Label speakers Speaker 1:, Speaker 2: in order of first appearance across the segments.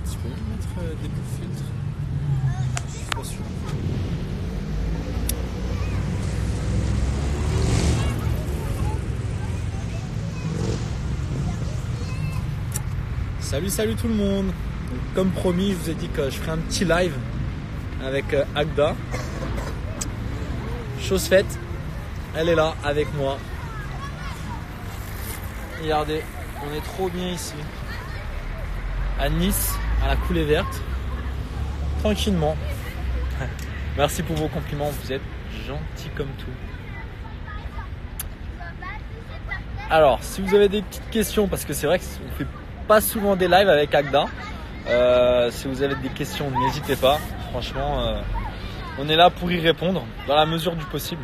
Speaker 1: Tu peux même mettre des bouts de filtre. Je suis pas sûr. Salut tout le monde. Donc, comme promis, je vous ai dit que je ferai un petit live avec Agda. Chose faite, elle est là avec moi. Regardez, on est trop bien ici. À Nice, à la coulée verte. Tranquillement. Merci pour vos compliments, vous êtes gentils comme tout. Alors, si vous avez des petites questions, parce que c'est vrai qu'on fait pas souvent des lives avec Agda. Si vous avez des questions, n'hésitez pas. Franchement, on est là pour y répondre dans la mesure du possible.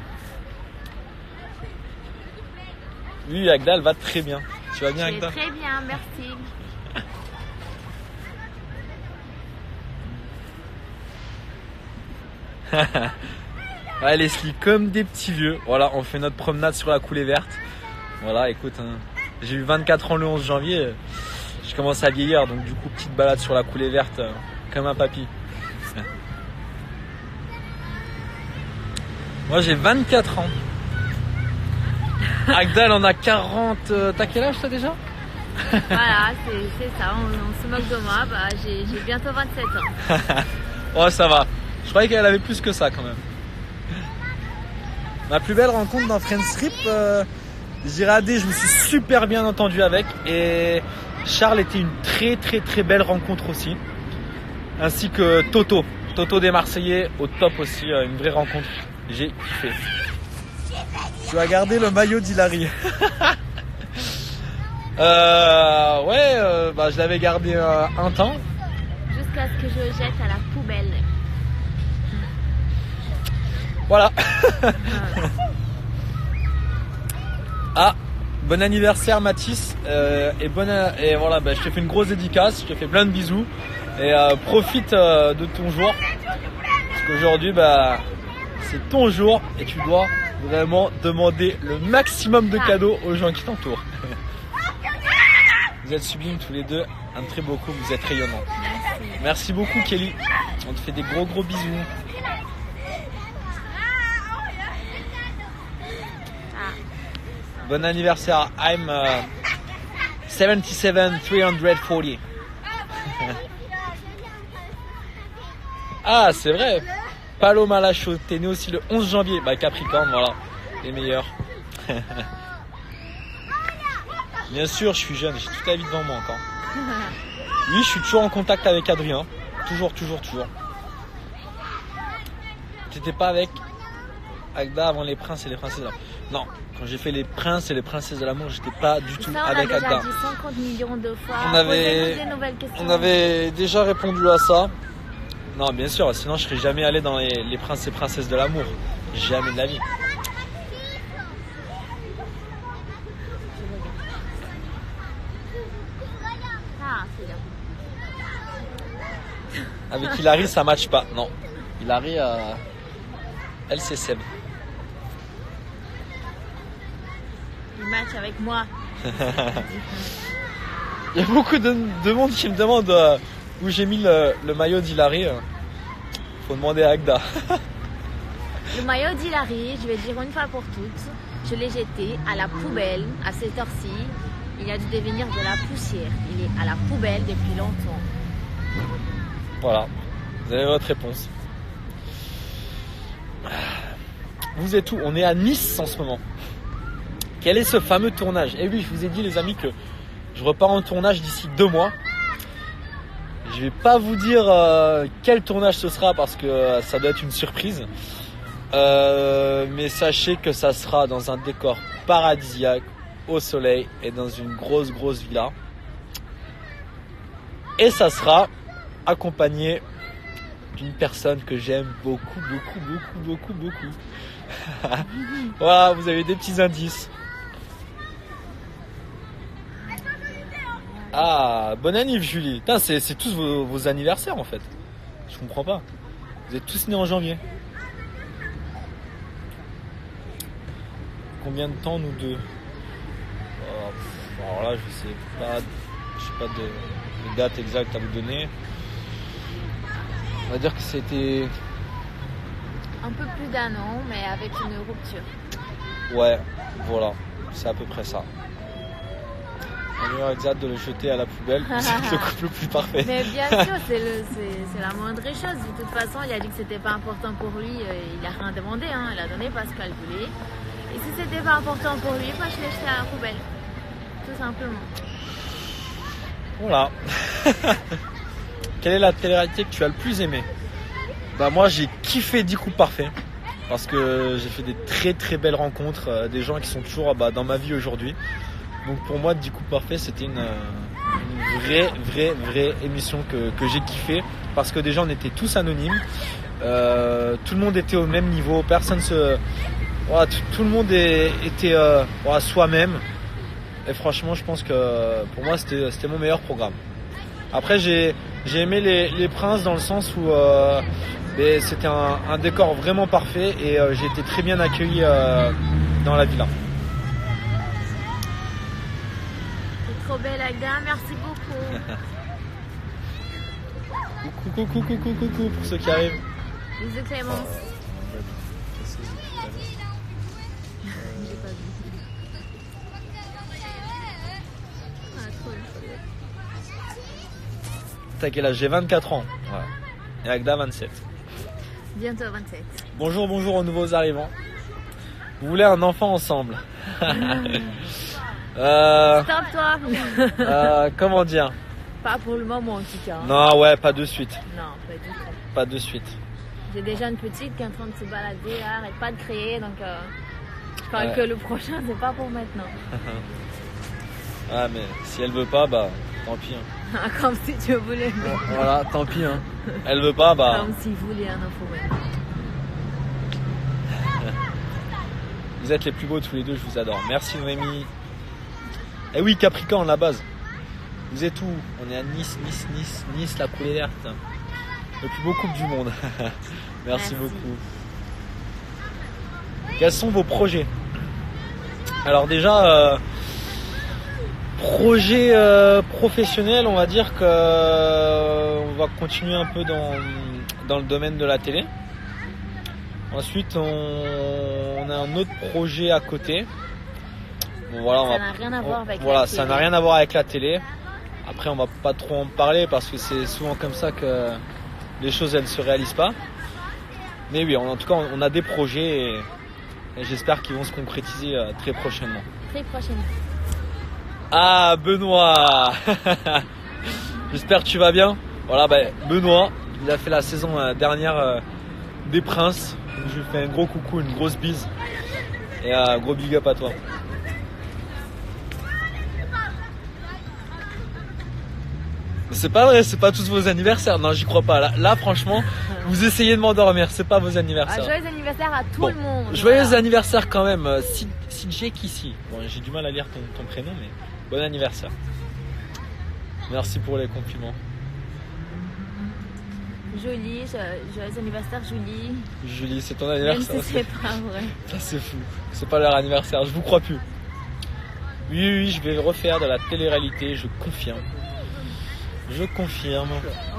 Speaker 1: Oui, Agda, elle va très bien. Tu vas bien, Agda?
Speaker 2: Très bien, merci.
Speaker 1: Ouais, Leslie, comme des petits vieux. Voilà, on fait notre promenade sur la coulée verte. Voilà, écoute, hein, j'ai eu 24 ans le 11 janvier. Je commence à vieillir, donc du coup, petite balade sur la coulée verte, comme un papy. Moi, j'ai 24 ans. Agda, elle en a 40. T'as quel âge, toi, déjà?
Speaker 2: Voilà, c'est ça, on se moque de moi. Bah, j'ai bientôt 27 ans.
Speaker 1: Oh, ça va. Je croyais qu'elle avait plus que ça, quand même. Ma plus belle rencontre dans Friends Trip, Giradé, je me suis super bien entendu avec. Et Charles était une très belle rencontre aussi. Ainsi que Toto. Toto des Marseillais, au top aussi. Une vraie rencontre. J'ai kiffé. Tu as gardé le maillot d'Hilary. Je l'avais gardé un temps.
Speaker 2: Jusqu'à ce que je le jette à la poubelle.
Speaker 1: Voilà. Ah, bon anniversaire Mathis. Et voilà, je te fais une grosse dédicace. Je te fais plein de bisous. Et profite de ton jour. Parce qu'aujourd'hui, c'est ton jour. Et tu dois vraiment demander le maximum de cadeaux aux gens qui t'entourent. Vous êtes sublimes tous les deux, un très beau couple, vous êtes rayonnants. Merci beaucoup Kelly, on te fait des gros bisous. Bon anniversaire, I'm 77-340. Ah c'est vrai, Paloma Lachaud, t'es né aussi le 11 janvier, Capricorne, voilà, les meilleurs. Bien sûr, je suis jeune, j'ai toute la vie devant moi encore. Oui, je suis toujours en contact avec Adrien. Toujours. T'étais pas avec Agda avant les princes et les princesses de l'amour? Non, quand j'ai fait les princes et les princesses de l'amour, j'étais pas du tout avec Agda.
Speaker 2: On a déjà dit 50 millions de fois.
Speaker 1: On avait déjà répondu à ça. Non, bien sûr, sinon je serais jamais allé dans les princes et princesses de l'amour. Jamais de la vie. Avec Hilary, ça matche pas. Non. Hilary, elle, c'est Seb.
Speaker 2: Il match avec moi.
Speaker 1: Il y a beaucoup de monde qui me demande où j'ai mis le maillot d'Hilary. Faut demander à Agda.
Speaker 2: Le maillot d'Hilary, je vais dire une fois pour toutes, je l'ai jeté à la poubelle à cette heure-ci. Il a dû devenir de la poussière. Il est à la poubelle depuis longtemps.
Speaker 1: Voilà, vous avez votre réponse. Vous êtes où? On est à Nice en ce moment. Quel est ce fameux tournage? Eh oui, je vous ai dit les amis que je repars en tournage d'ici 2 mois. Je vais pas vous dire quel tournage ce sera parce que ça doit être une surprise. Mais sachez que ça sera dans un décor paradisiaque, au soleil et dans une grosse villa. Et ça sera accompagné d'une personne que j'aime beaucoup. Voilà, vous avez des petits indices. Ah, bonne année Julie. Putain, c'est tous vos anniversaires en fait. Je comprends pas. Vous êtes tous nés en janvier. Combien de temps nous deux? Alors là, je sais pas de date exacte à vous donner. On va dire que c'était...
Speaker 2: Un peu plus d'1 an, mais avec une rupture.
Speaker 1: Ouais, voilà, c'est à peu près ça. La meilleure exacte de le jeter à la poubelle, c'est le couple le plus parfait.
Speaker 2: Mais bien sûr, c'est la moindre chose. De toute façon, il a dit que c'était pas important pour lui, il a rien demandé, hein. Il a donné parce qu'elle voulait. Et si c'était pas important pour lui, bah, je l'ai jeté à la poubelle. Tout simplement.
Speaker 1: Voilà. Quelle est la télé-réalité que tu as le plus aimé? Bah moi j'ai kiffé 10 couples parfaits. Parce que j'ai fait des très très belles rencontres, des gens qui sont toujours dans ma vie aujourd'hui. Donc pour moi 10 couples parfaits c'était une vraie émission que j'ai kiffé. Parce que déjà on était tous anonymes. Tout le monde était au même niveau. Personne se... Voilà, tout le monde était soi-même. Et franchement je pense que pour moi c'était mon meilleur programme. Après j'ai aimé les Princes dans le sens où c'était un décor vraiment parfait et j'ai été très bien accueilli dans la villa.
Speaker 2: C'est trop belle Agda, merci beaucoup.
Speaker 1: Coucou pour ceux qui arrivent.
Speaker 2: Bisous Clémence. J'ai pas vu. Ah, trop bien.
Speaker 1: T'as quel âge? J'ai 24 ans. Voilà. Et Agda 27.
Speaker 2: Bientôt 27.
Speaker 1: Bonjour aux nouveaux arrivants. Vous voulez un enfant ensemble?
Speaker 2: Stop toi.
Speaker 1: Comment dire?
Speaker 2: Pas pour le moment en tout cas.
Speaker 1: Non, ouais, pas de suite.
Speaker 2: Non, pas du tout.
Speaker 1: Pas de suite.
Speaker 2: J'ai déjà une petite qui est en train de se balader, là, arrête pas de crier, donc je crois
Speaker 1: Ouais.
Speaker 2: que le prochain c'est pas pour maintenant.
Speaker 1: Ah mais si elle veut pas, bah tant pis. Hein.
Speaker 2: Comme si tu voulais.
Speaker 1: Voilà, tant pis. Hein. Elle veut pas, bah.
Speaker 2: Comme si vous voulez un enfant maintenant.
Speaker 1: Vous êtes les plus beaux tous les deux, je vous adore. Merci Noémie. Eh oui, Capricorne, la base. Vous êtes où? On est à Nice, la coulée verte. Le plus beau couple du monde. Merci beaucoup. Quels sont vos projets? Alors déjà, projet professionnel, on va dire que on va continuer un peu dans le domaine de la télé. Ensuite, on a un autre projet à côté. Bon, voilà,
Speaker 2: Ça n'a rien à voir avec la
Speaker 1: voilà,
Speaker 2: télé.
Speaker 1: ça n'a rien à voir avec la télé. Après, on va pas trop en parler parce que c'est souvent comme ça que les choses elles se réalisent pas. Mais oui, en tout cas, on a des projets et j'espère qu'ils vont se concrétiser très prochainement.
Speaker 2: Très prochainement.
Speaker 1: Ah, Benoît. J'espère que tu vas bien. Voilà, Benoît, il a fait la saison dernière des Princes. Donc, je lui fais un gros coucou, une grosse bise et un gros big up à toi. C'est pas vrai, c'est pas tous vos anniversaires. Non, j'y crois pas. Là, franchement, vous essayez de m'endormir. C'est pas vos anniversaires.
Speaker 2: Joyeux anniversaire à tout le monde.
Speaker 1: Joyeux
Speaker 2: Voilà.
Speaker 1: anniversaire quand même. CJ Kissy. Bon, j'ai du mal à lire ton prénom, mais bon anniversaire. Merci pour les compliments.
Speaker 2: Julie, joyeux anniversaire Julie.
Speaker 1: Julie, c'est ton
Speaker 2: Même
Speaker 1: anniversaire.
Speaker 2: si c'est pas vrai.
Speaker 1: Ça, c'est fou. C'est pas leur anniversaire. Je vous crois plus. Oui, je vais le refaire de la télé-réalité. Je confirme. Je confirme.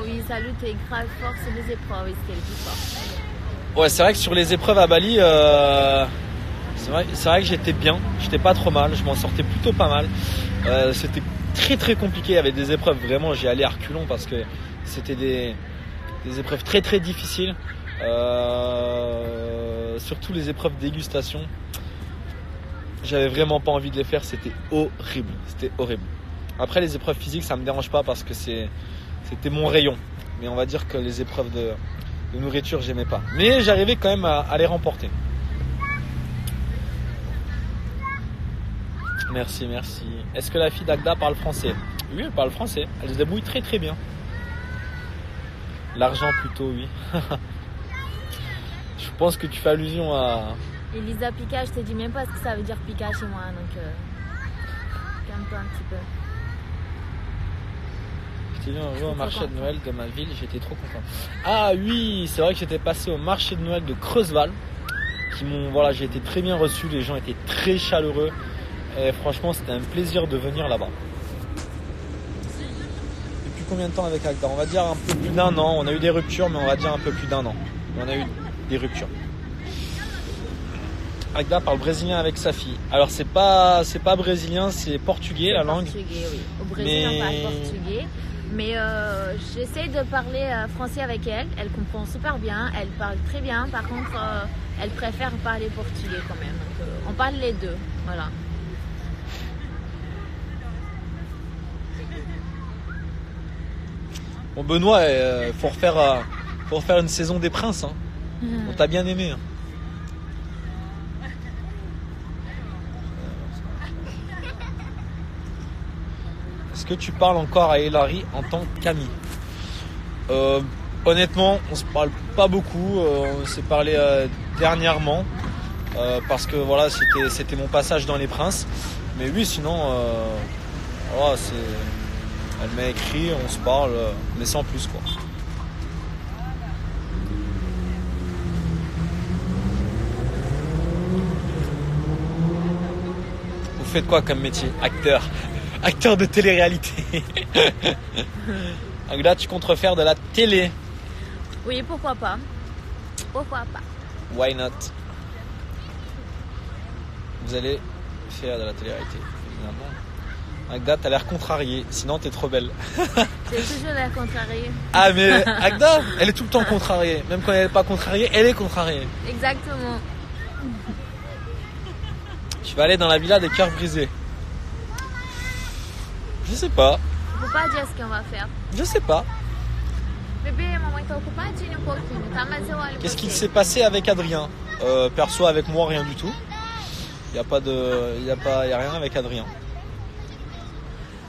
Speaker 2: Oui, salut, t'es grave fort sur les épreuves, oui, c'était le plus fort.
Speaker 1: Ouais, c'est vrai que sur les épreuves à Bali, c'est vrai que j'étais bien. J'étais pas trop mal. Je m'en sortais plutôt pas mal. C'était très compliqué. Il y avait des épreuves vraiment. J'y allais à reculons parce que c'était des épreuves très difficiles. Surtout les épreuves dégustation. J'avais vraiment pas envie de les faire. C'était horrible. Après les épreuves physiques ça me dérange pas parce que c'était mon rayon. Mais on va dire que les épreuves de nourriture j'aimais pas. Mais j'arrivais quand même à les remporter. Merci. Est-ce que la fille d'Agda parle français? Oui, elle parle français. Elle se débrouille très bien. L'argent plutôt, oui. Je pense que tu fais allusion à...
Speaker 2: Elisa Pika, je te dis même pas ce que ça veut dire Pika chez moi, donc calme-toi un petit peu.
Speaker 1: J'étais venu un jour au marché de Noël de ma ville, j'étais trop content. Ah oui, c'est vrai que j'étais passé au marché de Noël de Creusval. J'ai été très bien reçu, les gens étaient très chaleureux. Et franchement, c'était un plaisir de venir là-bas. combien de temps avec Agda? On va dire un peu plus d'un an. On a eu des ruptures, mais on va dire un peu plus d'un an. On a eu des ruptures. Agda parle brésilien avec sa fille. Alors c'est pas brésilien, c'est portugais la langue.
Speaker 2: Portugais, oui. Au Brésil, on parle portugais. Mais j'essaie de parler français avec elle. Elle comprend super bien. Elle parle très bien. Par contre, elle préfère parler portugais quand même. Donc, on parle les deux. Voilà.
Speaker 1: Bon Benoît, faut refaire une saison des Princes. Hein. On t'a bien aimé. Hein. Est-ce que tu parles encore à Hilary en tant qu'ami? Honnêtement, on se parle pas beaucoup. On s'est parlé dernièrement parce que voilà, c'était mon passage dans les Princes. Mais oui, sinon, voilà, elle m'a écrit, on se parle, mais sans plus quoi. Vous faites quoi comme métier? Acteur. Acteur de télé-réalité. Donc là, tu comptes refaire de la télé.
Speaker 2: Oui, pourquoi pas. Pourquoi pas.
Speaker 1: Why not? Vous allez faire de la télé-réalité. Finalement. Agda, t'as l'air contrariée. Sinon, t'es trop belle.
Speaker 2: J'ai toujours l'air contrariée.
Speaker 1: Ah, mais Agda, elle est tout le temps contrariée. Même quand elle n'est pas contrariée, elle est contrariée.
Speaker 2: Exactement.
Speaker 1: Tu vas aller dans la villa des cœurs brisés. Je sais pas.
Speaker 2: Faut pas dire ce qu'on va faire.
Speaker 1: Je sais pas.
Speaker 2: Bébé, maman est ocupadinha um pouquinho, tá? Mas eu olho.
Speaker 1: Qu'est-ce qui s'est passé avec Adrien? Perso, avec moi, rien du tout. Y a rien avec Adrien.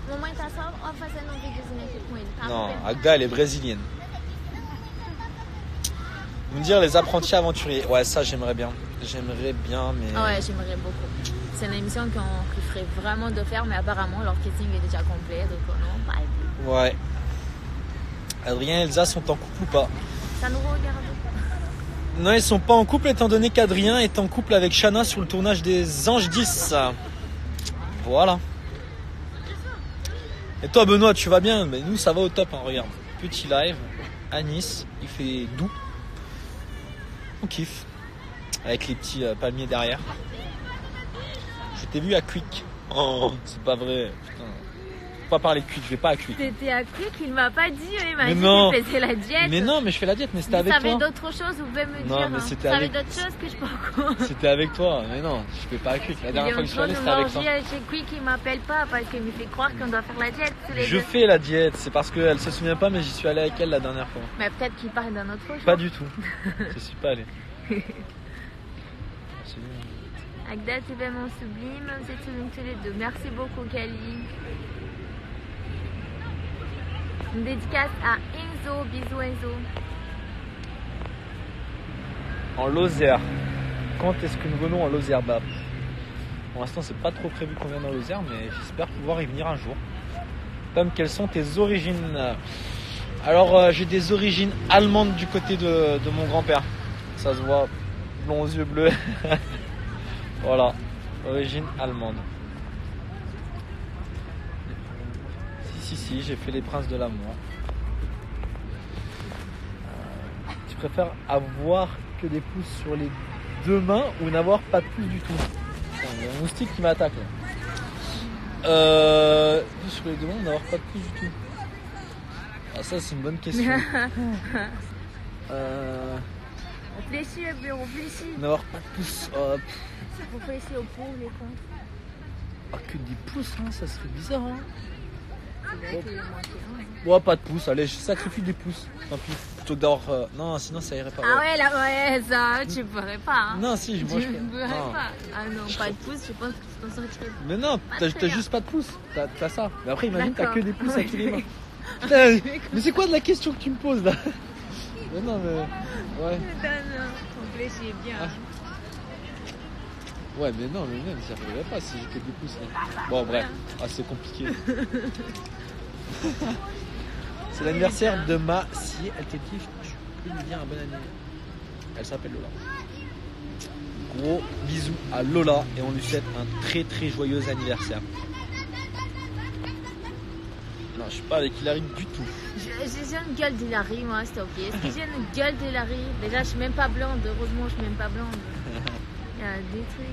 Speaker 2: Mamãe tá só fazendo videozinho aqui com ele, tá?
Speaker 1: Non, Agda, elle est brésilienne. Me dire les apprentis aventuriers. Ouais, ça, j'aimerais bien. J'aimerais bien, mais...
Speaker 2: Ah ouais, j'aimerais beaucoup. C'est une émission qu'on ferait vraiment de faire, mais apparemment, leur casting est déjà complet, donc non, pas été.
Speaker 1: Ouais. Adrien et Elsa sont en couple ou pas?
Speaker 2: Ça nous regarde.
Speaker 1: Non, ils sont pas en couple étant donné qu'Adrien est en couple avec Shana sur le tournage des Anges 10. Voilà. Et toi Benoît, tu vas bien? Mais nous ça va au top, hein. Regarde. Petit live à Nice, il fait doux. On kiffe. Avec les petits palmiers derrière. Je t'ai vu à Quick. Oh, c'est pas vrai. Putain. Faut pas parler de Quick, je vais pas à Quick.
Speaker 2: T'étais à Quick, il m'a pas dit, il m'a
Speaker 1: Mais
Speaker 2: dit
Speaker 1: non.
Speaker 2: qu'il faisait la diète.
Speaker 1: Mais non, mais je fais la diète, mais c'était avec toi.
Speaker 2: Vous savez d'autres choses, vous pouvez me
Speaker 1: Non,
Speaker 2: dire.
Speaker 1: mais
Speaker 2: Hein.
Speaker 1: c'était
Speaker 2: Vous savez
Speaker 1: avec-
Speaker 2: d'autres choses que je peux pas.
Speaker 1: C'était avec toi, mais non, je fais pas à Quick. La dernière fois que je suis allé, c'était avec toi.
Speaker 2: Chez Quick, il m'appelle pas parce qu'il me fait croire qu'on doit faire la diète tous les
Speaker 1: Je
Speaker 2: deux.
Speaker 1: fais la diète, c'est parce qu'elle se souvient pas, mais j'y suis allé avec elle la dernière fois.
Speaker 2: Mais peut-être qu'il parle d'un autre chose.
Speaker 1: Pas du tout. Je suis pas allé.
Speaker 2: Agda, tu es mon sublime, vous êtes sublimes tous les deux. Merci beaucoup, Kali. Une dédicace à Enzo. Bisous, Enzo.
Speaker 1: En Lozère. Quand est-ce que nous venons en Lozère? Bah, pour l'instant, c'est pas trop prévu qu'on vienne en Lozère, mais j'espère pouvoir y venir un jour. Tom, quelles sont tes origines? Alors, j'ai des origines allemandes du côté de mon grand-père. Ça se voit, blond aux yeux bleus. Voilà, origine allemande. Si, j'ai fait les Princes de l'amour. Tu préfères avoir que des pouces sur les deux mains ou n'avoir pas de pouces du tout? Putain, il y a un moustique qui m'attaque là. Sur les deux mains ou n'avoir pas de pouces du tout? Ah, ça c'est une bonne question.
Speaker 2: Réfléchis, réfléchis.
Speaker 1: N'avoir pas de pouces.
Speaker 2: Réfléchis au pour, les contre.
Speaker 1: Ah, que des pouces, hein, ça serait bizarre. Hein.
Speaker 2: C'est vrai qu'il manquait un.
Speaker 1: Bon, pas de pouces, allez, je sacrifie des pouces. Tant pis. Plutôt d'avoir. Non, sinon ça irait pas.
Speaker 2: Ah ouais, là, ouais, ça, tu pourrais pas. Hein.
Speaker 1: Non, si, moi
Speaker 2: Tu
Speaker 1: je
Speaker 2: ne pourrais
Speaker 1: non.
Speaker 2: pas. Ah non, pas de pouce, je pense que tu t'en sortirais.
Speaker 1: Mais non,
Speaker 2: très
Speaker 1: t'as
Speaker 2: bien.
Speaker 1: juste pas de pouces. T'as ça. Mais après, imagine, t'as
Speaker 2: D'accord.
Speaker 1: que des pouces à
Speaker 2: Ouais.
Speaker 1: tous les mains. Putain, mais c'est quoi de la question que tu me poses là? Mais non, mais. Ouais.
Speaker 2: Réfléchis bien.
Speaker 1: Ah. Ouais, mais non, mais même, ça arriverait pas si j'ai que des pouces là. Bon, bref. Ah, c'est compliqué. C'est l'anniversaire de ma. Si elle te dit, tu peux lui dire un bon anniversaire. Elle s'appelle Lola. Gros bisous à Lola et on lui souhaite un très très joyeux anniversaire. Non, je suis pas avec Hilary du tout.
Speaker 2: J'ai une gueule d'Hilary, moi, c'est ok. Est-ce que j'ai une gueule d'Hilary? Déjà, je suis même pas blonde. Heureusement, je suis même pas blonde. Il y a des trucs.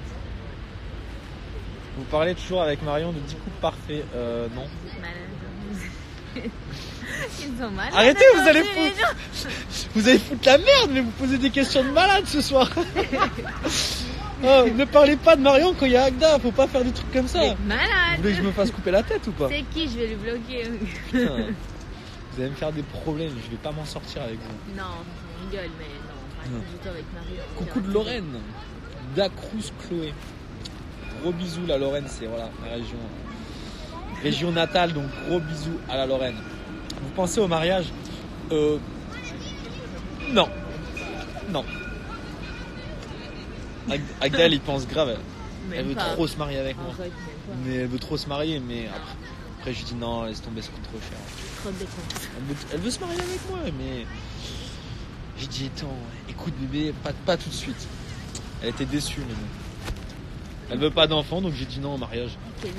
Speaker 1: Vous parlez toujours avec Marion de 10 couples parfaits. Non.
Speaker 2: Malade. Ils sont malades.
Speaker 1: Arrêtez, vous allez foutre la merde, mais vous posez des questions de malade ce soir. Oh, ne parlez pas de Marion quand il y a Agda, faut pas faire des trucs comme ça.
Speaker 2: Malade.
Speaker 1: Vous voulez que je me fasse couper la tête ou pas?
Speaker 2: C'est qui? Je vais lui bloquer.
Speaker 1: Putain, vous allez me faire des problèmes, je vais pas m'en sortir avec vous.
Speaker 2: Non, on rigole, mais non. Pas du tout avec Marie.
Speaker 1: Coucou de Lorraine, Dacruz Chloé. Gros bisous la Lorraine, c'est voilà ma région natale, donc gros bisous à la Lorraine. Vous pensez au mariage? Non. Agda elle y pense grave. Elle veut trop se marier avec moi. Mais elle veut trop se marier, mais après je dis non, laisse tomber, ça coûte trop cher.
Speaker 2: Trop de dépenses.
Speaker 1: Elle veut se marier avec moi, mais j'ai dit attends, écoute bébé, pas tout de suite. Elle était déçue, mais bon. Elle veut pas d'enfant, donc j'ai dit non au mariage.
Speaker 2: Okay,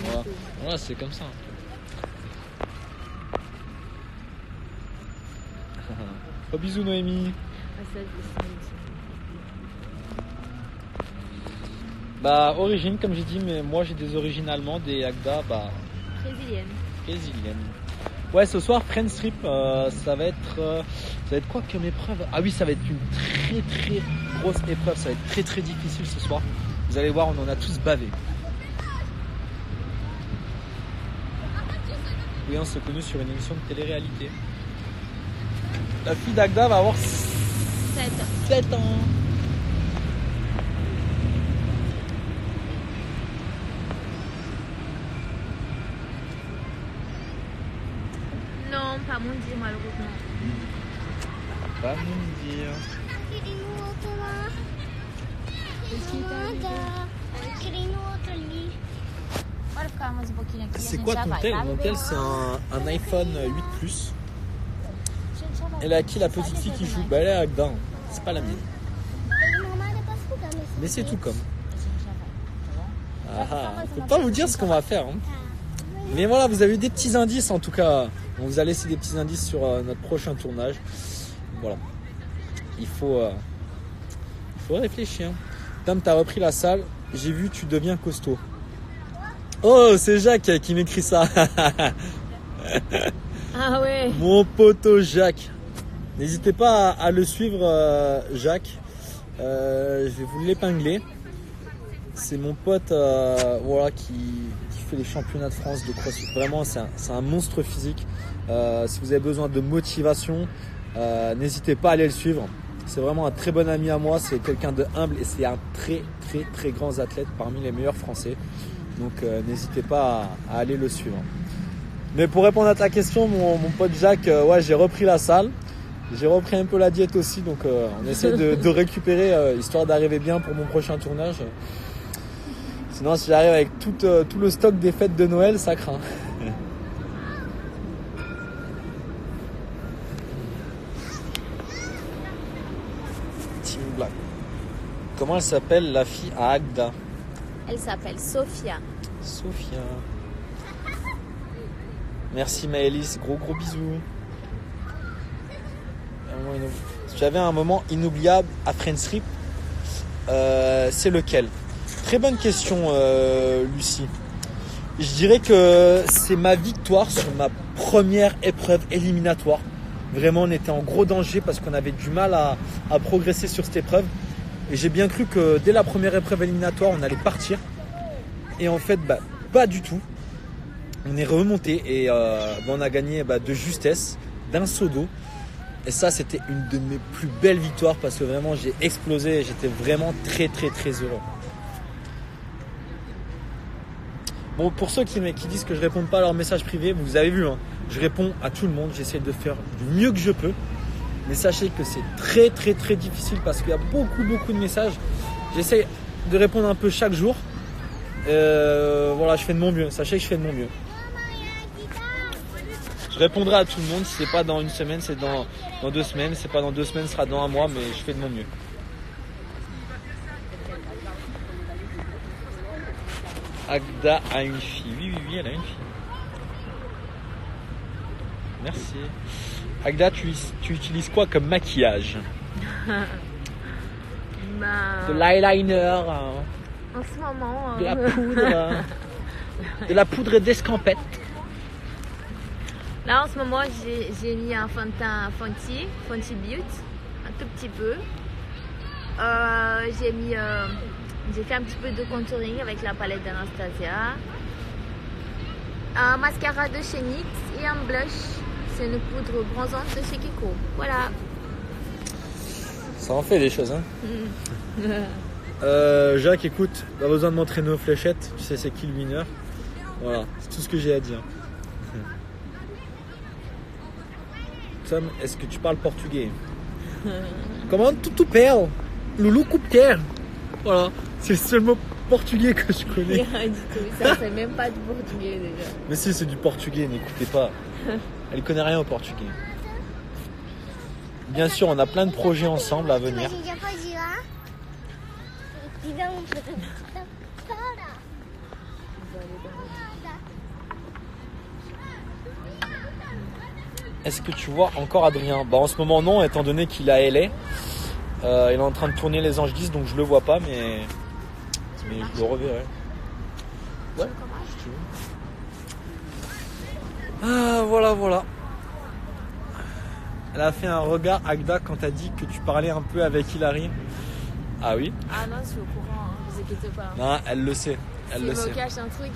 Speaker 1: voilà, c'est comme ça. Oh, bisous Noémie. Bah origine comme j'ai dit, mais moi j'ai des origines allemandes et Agda brésilienne. Ouais, ce soir Friends Trip, ça va être quoi comme épreuve? Ah oui, ça va être une très très grosse épreuve, ça va être très très difficile ce soir. Vous allez voir, on en a tous bavé. Oui, on s'est connus sur une émission de télé-réalité. La fille d'Agda va avoir 7 ans.
Speaker 2: Non, pas mon dire malheureusement.
Speaker 1: Pas mon dire. C'est quoi ton tel? Mon tel c'est un iPhone 8 Plus. Elle est à qui la petite fille qui joue? Bah elle est à Agda, c'est pas la mienne. Mais c'est tout comme. Faut pas vous dire ce qu'on va faire. Hein. Mais voilà, vous avez eu des petits indices en tout cas. On vous a laissé des petits indices sur notre prochain tournage. Voilà. Il faut réfléchir. Tom, t'as repris la salle. J'ai vu, tu deviens costaud. Oh, c'est Jacques qui m'écrit ça.
Speaker 2: Ah ouais.
Speaker 1: Mon poteau Jacques. N'hésitez pas à le suivre, Jacques. Je vais vous l'épingler. C'est mon pote voilà, qui fait les championnats de France de CrossFit. Vraiment, c'est un monstre physique. Si vous avez besoin de motivation, n'hésitez pas à aller le suivre. C'est vraiment un très bon ami à moi. C'est quelqu'un de humble et c'est un très très très grand athlète parmi les meilleurs français. Donc n'hésitez pas à aller le suivre. Mais pour répondre à ta question, mon pote Jacques, ouais, j'ai repris la salle. J'ai repris un peu la diète aussi. Donc on essaie de récupérer histoire d'arriver bien pour mon prochain tournage. Sinon, si j'arrive avec tout le stock des fêtes de Noël, ça craint. Team Black. Comment elle s'appelle la fille à Agda?
Speaker 2: Elle s'appelle Sophia.
Speaker 1: Sophia. Merci Maëlys, gros bisous. Si j'avais un moment inoubliable à Friends Trip, c'est lequel? Très bonne question, Lucie. Je dirais que c'est ma victoire sur ma première épreuve éliminatoire. Vraiment, on était en gros danger parce qu'on avait du mal à progresser sur cette épreuve. Et j'ai bien cru que dès la première épreuve éliminatoire, on allait partir. Et en fait, pas du tout. On est remonté et on a gagné de justesse, d'un seau d'eau. Et ça, c'était une de mes plus belles victoires parce que vraiment, j'ai explosé et j'étais vraiment très, très, très heureux. Bon, pour ceux qui disent que je ne réponds pas à leurs messages privés, vous avez vu, hein, je réponds à tout le monde. J'essaie de faire du mieux que je peux. Mais sachez que c'est très, très, très difficile parce qu'il y a beaucoup, beaucoup de messages. J'essaie de répondre un peu chaque jour. Voilà, je fais de mon mieux. Sachez que je fais de mon mieux. Je répondrai à tout le monde. Si c'est pas dans une semaine, c'est dans 2 semaines. Si c'est pas dans 2 semaines, ce sera dans 1 mois. Mais je fais de mon mieux. Agda a une fille. Oui, elle a une fille. Merci. Agda, tu utilises quoi comme maquillage? De l'eyeliner,
Speaker 2: en ce moment,
Speaker 1: de la poudre, de la poudre d'escampette.
Speaker 2: là en ce moment j'ai mis un fond de teint Fenty Beauty, un tout petit peu. J'ai fait un petit peu de contouring avec la palette d'Anastasia. Un mascara de chez NYX et un blush. C'est une poudre bronzante de chez Kiko. Voilà.
Speaker 1: Ça en fait des choses, hein. Jacques, écoute, pas besoin de m'entraîner aux fléchettes. Tu sais c'est qui le winner. Voilà, c'est tout ce que j'ai à dire. Tom, est-ce que tu parles portugais? Comment tu perds? Loulou coupe terre. Voilà, c'est le seul mot portugais que je connais.
Speaker 2: Rien du tout. Ça c'est même pas du portugais déjà.
Speaker 1: Mais si, c'est du portugais, n'écoutez pas. Elle connaît rien au portugais. Bien sûr, on a plein de projets ensemble à venir. Est-ce que tu vois encore Adrien? Bah en ce moment non, étant donné qu'il est à LA. Il est en train de tourner Les Anges 10, donc je le vois pas, mais je le reverrai. Ouais, si tu veux. Ah, voilà. Elle a fait un regard, Agda, quand t'as dit que tu parlais un peu avec Hilary. Ah oui?
Speaker 2: Ah non, je suis au courant, hein. Vous inquiétez pas.
Speaker 1: Non, elle le sait. Elle le
Speaker 2: Si
Speaker 1: sait.
Speaker 2: je me cache un truc,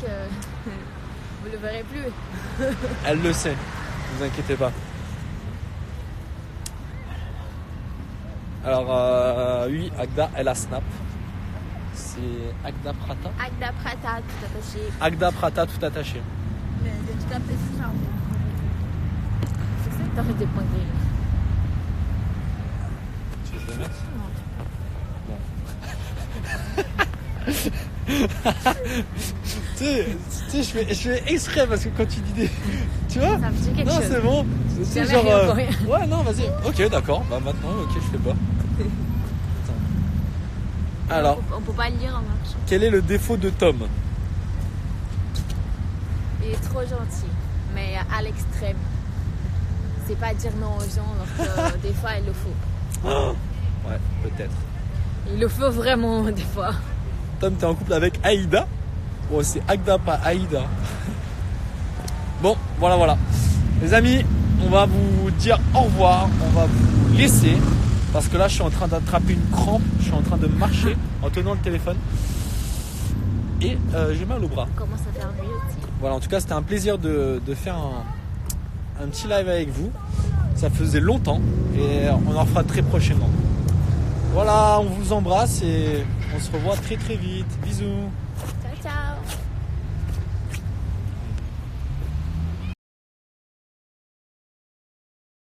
Speaker 2: vous le verrez plus.
Speaker 1: Elle le sait. Ne vous inquiétez pas. Alors, oui, Agda, elle a Snap. C'est Agda Prata.
Speaker 2: Agda Prata, tout attaché.
Speaker 1: Agda Prata, tout attaché.
Speaker 2: Mais de tout attaché, ça. C'est ça que t'as fait des points gris.
Speaker 1: Tu veux que je le mette? Tu sais, je fais exprès parce que quand tu dis des. Tu vois?
Speaker 2: Ça me dit quelque
Speaker 1: Non,
Speaker 2: chose.
Speaker 1: c'est bon. C'est
Speaker 2: Jamais rien pour rien.
Speaker 1: Ouais, non, vas-y. Ok, d'accord. Bah maintenant, ok, je fais pas. Attends. Alors,
Speaker 2: On peut pas le lire en marchant.
Speaker 1: quel est le défaut de Tom?
Speaker 2: Il est trop gentil, mais à l'extrême. C'est pas dire non aux gens, alors que des fois il le faut.
Speaker 1: Ouais, peut-être.
Speaker 2: Il le faut vraiment des fois.
Speaker 1: Tom, t'es en couple avec Aïda? Bon, c'est Agda, pas Aïda. Bon, voilà. Les amis, on va vous dire au revoir. On va vous laisser. Parce que là, je suis en train d'attraper une crampe. Je suis en train de marcher en tenant le téléphone. Et j'ai mal au bras.
Speaker 2: On commence à faire nuit aussi.
Speaker 1: Voilà, en tout cas, c'était un plaisir de faire un petit live avec vous. Ça faisait longtemps. Et on en fera très prochainement. Voilà, on vous embrasse et on se revoit très très vite. Bisous.